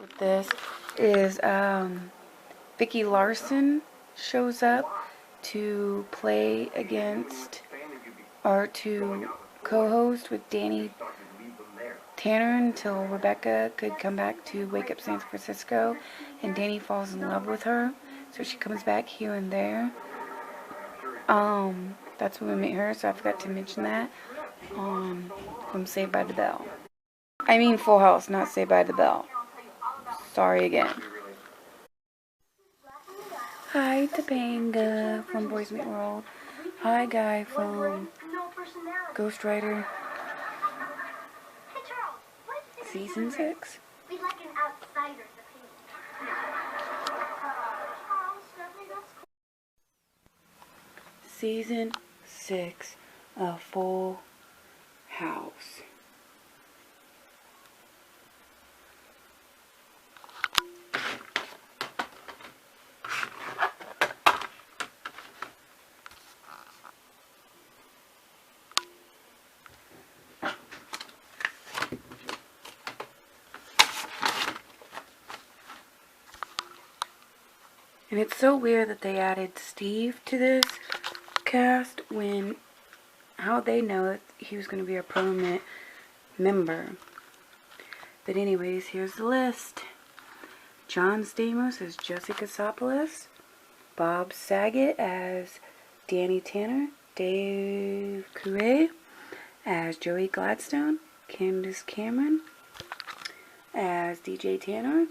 with this is Vicki Larson shows up to play against or to co-host with Danny Tanner until Rebecca could come back to Wake Up San Francisco, and Danny falls in love with her, so she comes back here and there. That's when we meet her, so I forgot to mention that from Saved by the Bell. I mean Full House, not Saved by the Bell. Sorry again. Hi, Topanga from Boys Meet World. Hi, Guy from Ghost Rider Season 6. Season 6 of Full House. And it's so weird that they added Steve to this cast when how they know that he was going to be a permanent member. But anyways, here's the list. John Stamos as Jesse Katsopolis, Bob Saget as Danny Tanner, Dave Coulier as Joey Gladstone, Candace Cameron as DJ Tanner,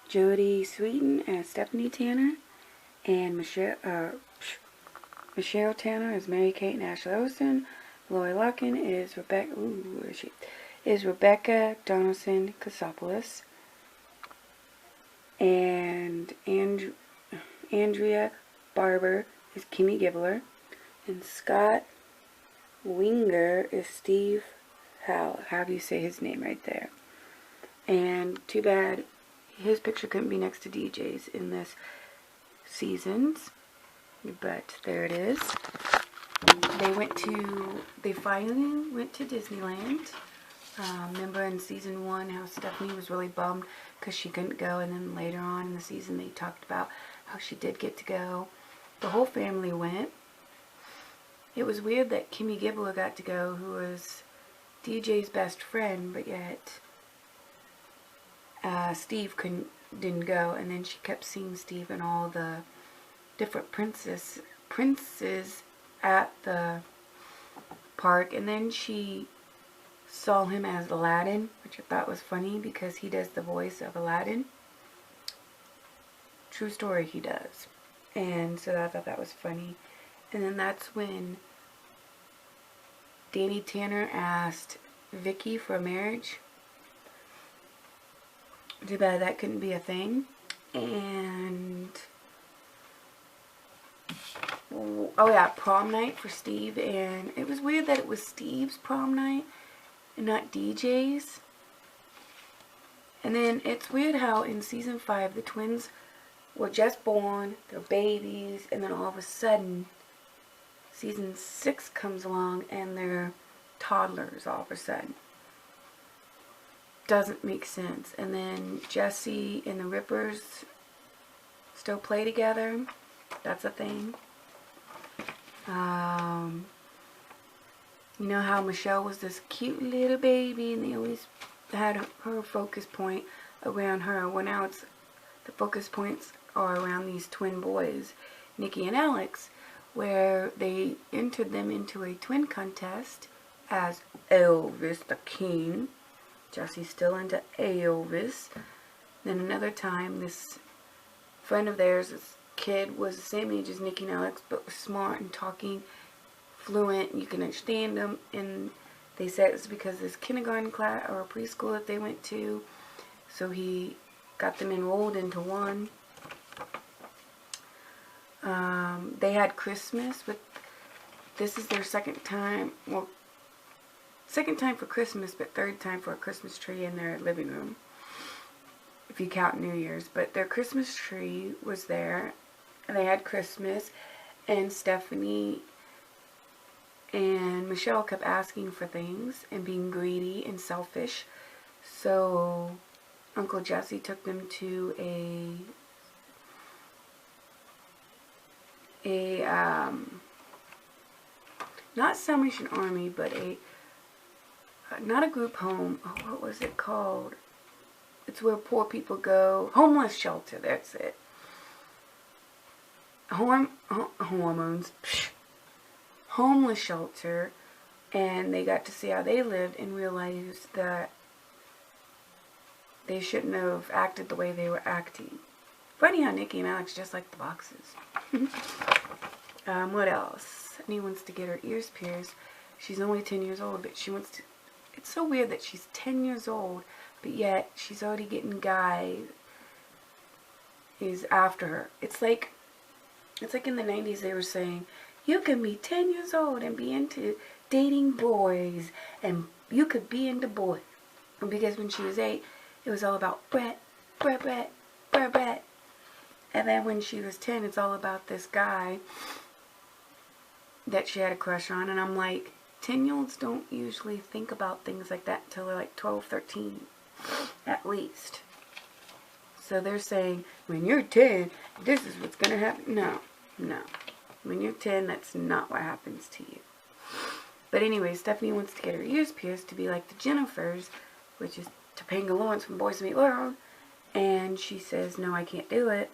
Jodie Sweetin as Stephanie Tanner, and Michelle Tanner as Mary Kate and Ashley Olsen. Lori Larkin is Rebecca. Where is she? Is Rebecca Donaldson Katsopoulos, and Andrea Barber is Kimmy Gibbler, and Scott Winger is Steve Howell. How do you say his name right there? And too bad his picture couldn't be next to DJ's in this seasons, but there it is. They finally went to Disneyland. Remember in season 1 how Stephanie was really bummed because she couldn't go, and then later on in the season they talked about how she did get to go. The whole family went. It was weird that Kimmy Gibbler got to go, who was DJ's best friend, but yet Steve didn't go, and then she kept seeing Steve and all the different princes at the park, and then she saw him as Aladdin, which I thought was funny because he does the voice of Aladdin. True story, he does. And so I thought that was funny. And then that's when Danny Tanner asked Vicki for marriage. Too bad that couldn't be a thing. And oh yeah, prom night for Steve, and it was weird that it was Steve's prom night and not DJ's. And then it's weird how in season 5 the twins were just born, they're babies, and then all of a sudden season 6 comes along and they're toddlers all of a sudden. Doesn't make sense. And then Jesse and the Rippers still play together. That's a thing. You know how Michelle was this cute little baby and they always had her focus point around her. Well, now it's the focus points are around these twin boys, Nikki and Alex, where they entered them into a twin contest as Elvis the King. Jesse's still into Elvis. Then another time, this friend of theirs, this kid, was the same age as Nikki and Alex, but was smart and talking fluent, and you can understand them. And they said it's because this kindergarten class or preschool that they went to, so he got them enrolled into one. They had Christmas with, this is their second time, well, second time for Christmas, but third time for a Christmas tree in their living room, if you count New Year's. But their Christmas tree was there, and they had Christmas, and Stephanie and Michelle kept asking for things and being greedy and selfish. So Uncle Jesse took them to not Salvation Army, but not a group home. Oh, what was it called? It's where poor people go. Homeless shelter, that's it. Hormones. Psh. Homeless shelter. And they got to see how they lived and realized that they shouldn't have acted the way they were acting. Funny how Nikki and Alex just like the boxes. What else? Annie wants to get her ears pierced. She's only 10 years old, but she wants to... It's so weird that she's 10 years old, but yet she's already getting guys is after her. It's like in the 90s they were saying, you can be 10 years old and be into dating boys, and you could be into boys. Because when she was 8, it was all about Brett. And then when she was 10, it's all about this guy that she had a crush on. And I'm like, 10-year-olds don't usually think about things like that until they're like 12, 13, at least. So they're saying, when you're 10, this is what's going to happen. No. When you're 10, that's not what happens to you. But anyway, Stephanie wants to get her ears pierced to be like the Jennifers, which is Topanga Lawrence from Boys Meet World. And she says, no, I can't do it,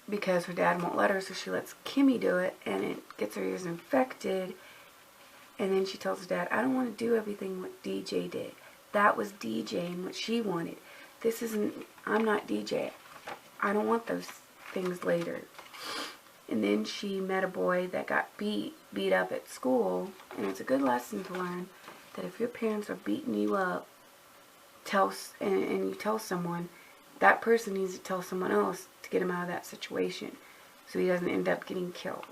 because her dad won't let her, so she lets Kimmy do it, and it gets her ears infected. And then she tells her dad, I don't want to do everything what DJ did. That was DJ and what she wanted. This isn't, I'm not DJ. I don't want those things later. And then she met a boy that got beat up at school, and it's a good lesson to learn that if your parents are beating you up, and you tell someone, that person needs to tell someone else to get him out of that situation so he doesn't end up getting killed.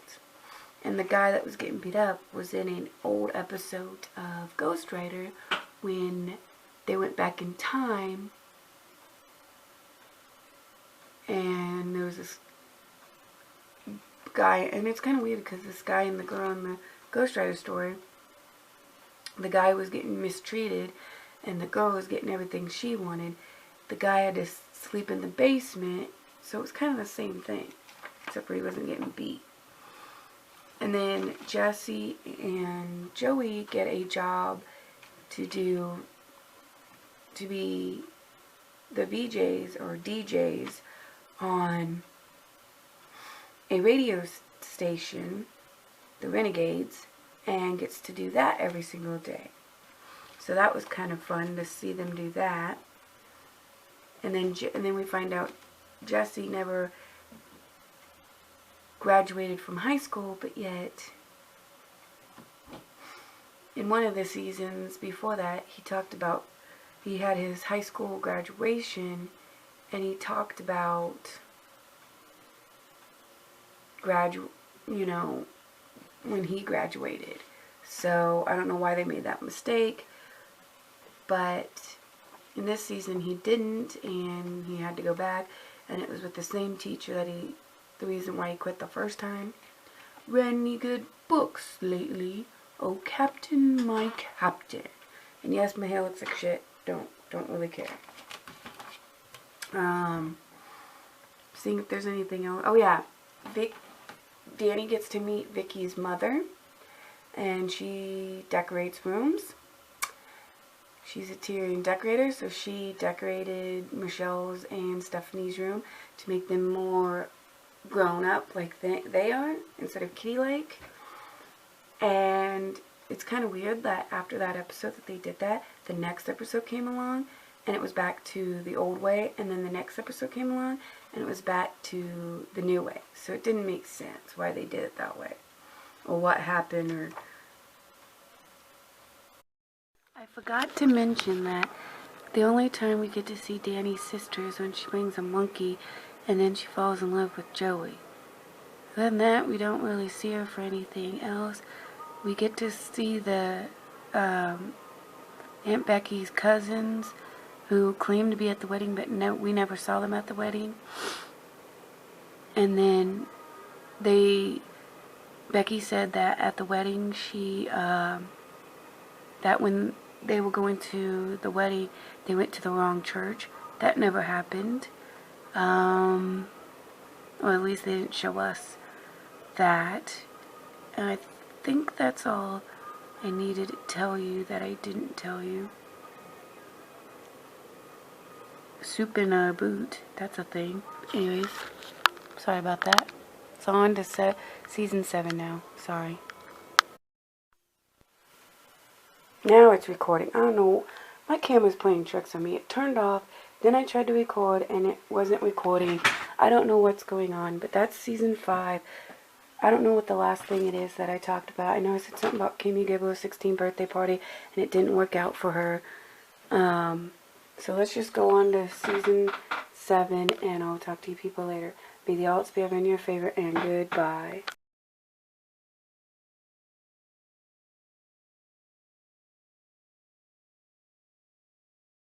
And the guy that was getting beat up was in an old episode of Ghost Rider when they went back in time, and there was this guy, and it's kind of weird because this guy and the girl in the Ghost Rider story, the guy was getting mistreated and the girl was getting everything she wanted. The guy had to sleep in the basement, so it was kind of the same thing, except for he wasn't getting beat. And then Jesse and Joey get a job to be the VJs or DJs on a radio station, the Renegades, and gets to do that every single day. So that was kind of fun to see them do that. And then we find out Jesse never graduated from high school, but yet in one of the seasons before that, he talked about he had his high school graduation, and he talked about when he graduated. So I don't know why they made that mistake, but in this season he didn't, and he had to go back, and it was with the same teacher that the reason why he quit the first time. Read any good books lately? Oh, Captain, my Captain. And yes, my hair looks like shit. Don't really care. Seeing if there's anything else. Oh yeah, Danny gets to meet Vicky's mother, and she decorates rooms. She's a Tyrian decorator, so she decorated Michelle's and Stephanie's room to make them more grown up like they are, instead of kitty-like. And it's kind of weird that after that episode that they did that, the next episode came along and it was back to the old way, and then the next episode came along and it was back to the new way. So it didn't make sense why they did it that way, or what happened. Or I forgot to mention that the only time we get to see Danny's sister is when she brings a monkey and then she falls in love with Joey. Other than that, we don't really see her for anything else. We get to see the Aunt Becky's cousins who claim to be at the wedding, but no, we never saw them at the wedding. And then Becky said that at the wedding that when they were going to the wedding, they went to the wrong church. That never happened. Or at least they didn't show us that. And I think that's all I needed to tell you that I didn't tell you. Soup in a boot, that's a thing. Anyways, sorry about that. It's on to season 7 now. Sorry. Now it's recording. I don't know. My camera's playing tricks on me. It turned off. Then I tried to record and it wasn't recording. I don't know what's going on. But that's season 5. I don't know what the last thing it is that I talked about. I know I said something about Kimmy gave her a 16th birthday party and it didn't work out for her. So let's just go on to season 7 and I'll talk to you people later. Be the alts, be ever in your favorite, and goodbye.